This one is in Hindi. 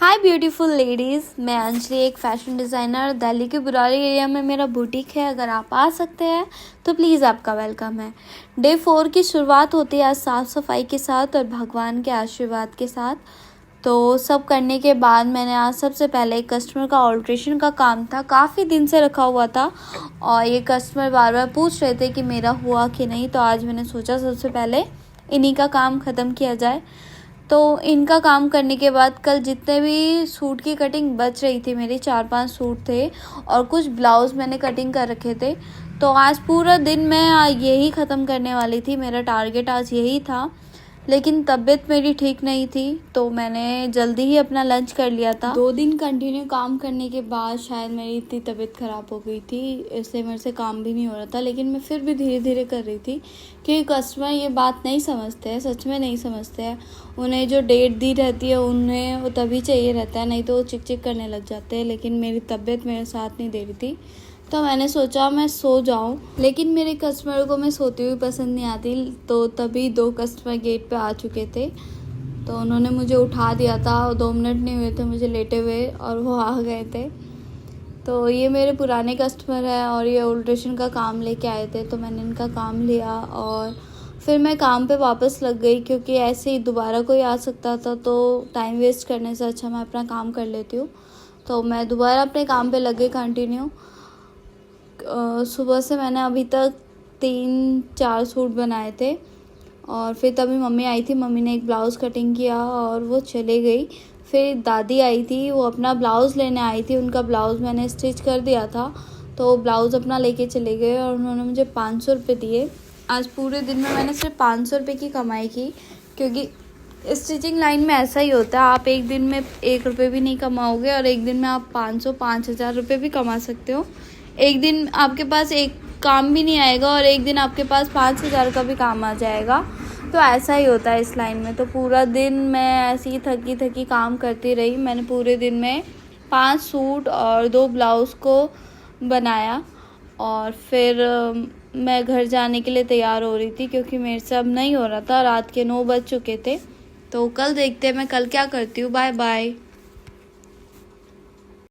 हाय ब्यूटीफुल लेडीज़, मैं अंजलि एक फ़ैशन डिज़ाइनर। दिल्ली के बुराड़ी एरिया में मेरा बुटीक है। अगर आप आ सकते हैं तो प्लीज़ आपका वेलकम है। डे 4 की शुरुआत होती है आज साफ़ सफाई के साथ और भगवान के आशीर्वाद के साथ। तो सब करने के बाद मैंने आज सबसे पहले एक कस्टमर का ऑल्ट्रेशन का काम था, काफ़ी दिन से रखा हुआ था और ये कस्टमर बार बार पूछ रहे थे कि मेरा हुआ कि नहीं। तो आज मैंने सोचा सबसे पहले इन्हीं का काम ख़त्म किया जाए। तो इनका काम करने के बाद कल जितने भी सूट की कटिंग बच रही थी, मेरी 4-5 सूट थे और कुछ ब्लाउज़ मैंने कटिंग कर रखे थे। तो आज पूरा दिन मैं यही ख़त्म करने वाली थी, मेरा टारगेट आज यही था। लेकिन तबीयत मेरी ठीक नहीं थी तो मैंने जल्दी ही अपना लंच कर लिया था। 2 दिन कंटिन्यू काम करने के बाद शायद मेरी इतनी तबीयत ख़राब हो गई थी, इसलिए मेरे से काम भी नहीं हो रहा था। लेकिन मैं फिर भी धीरे धीरे कर रही थी क्योंकि कस्टमर ये बात नहीं समझते हैं, सच में नहीं समझते हैं। उन्हें जो डेट दी रहती है उन्हें वो तभी चाहिए रहता है, नहीं तो वो चिक चिक करने लग जाते हैं। लेकिन मेरी तबीयत मेरे साथ नहीं दे रही थी तो मैंने सोचा मैं सो जाऊं। लेकिन मेरे कस्टमर को मैं सोती हुई पसंद नहीं आती, तो तभी 2 कस्टमर गेट पे आ चुके थे तो उन्होंने मुझे उठा दिया था और 2 मिनट नहीं हुए थे मुझे लेटे हुए और वो आ गए थे। तो ये मेरे पुराने कस्टमर हैं और ये ऑल्ट्रेशन का काम लेके आए थे, तो मैंने इनका काम लिया और फिर मैं काम पे वापस लग गई क्योंकि ऐसे ही दोबारा कोई आ सकता था तो टाइम वेस्ट करने से अच्छा मैं अपना काम कर लेती हूँ। तो मैं दोबारा अपने काम पे लग गई कंटिन्यू। सुबह से मैंने अभी तक 3-4 सूट बनाए थे और फिर तभी मम्मी आई थी, मम्मी ने एक ब्लाउज़ कटिंग किया और वो चले गई। फिर दादी आई थी, वो अपना ब्लाउज़ लेने आई थी, उनका ब्लाउज़ मैंने स्टिच कर दिया था तो ब्लाउज़ अपना लेके चले गए और उन्होंने मुझे 500 रुपये दिए। आज पूरे दिन में मैंने सिर्फ 500 रुपये की कमाई की क्योंकि स्टिचिंग लाइन में ऐसा ही होता है, आप एक दिन में 1 रुपये भी नहीं कमाओगे और एक दिन में आप 500-5,000 रुपये भी कमा सकते हो। एक दिन आपके पास एक काम भी नहीं आएगा और एक दिन आपके पास 5,000 का भी काम आ जाएगा। तो ऐसा ही होता है इस लाइन में। तो पूरा दिन मैं ऐसी ही थकी थकी काम करती रही। मैंने पूरे दिन में 5 सूट और 2 ब्लाउज़ को बनाया और फिर मैं घर जाने के लिए तैयार हो रही थी क्योंकि मेरे से अब नहीं हो रहा था। रात के 9 बज चुके थे। तो कल देखते हैं मैं कल क्या करती हूँ। Bye bye.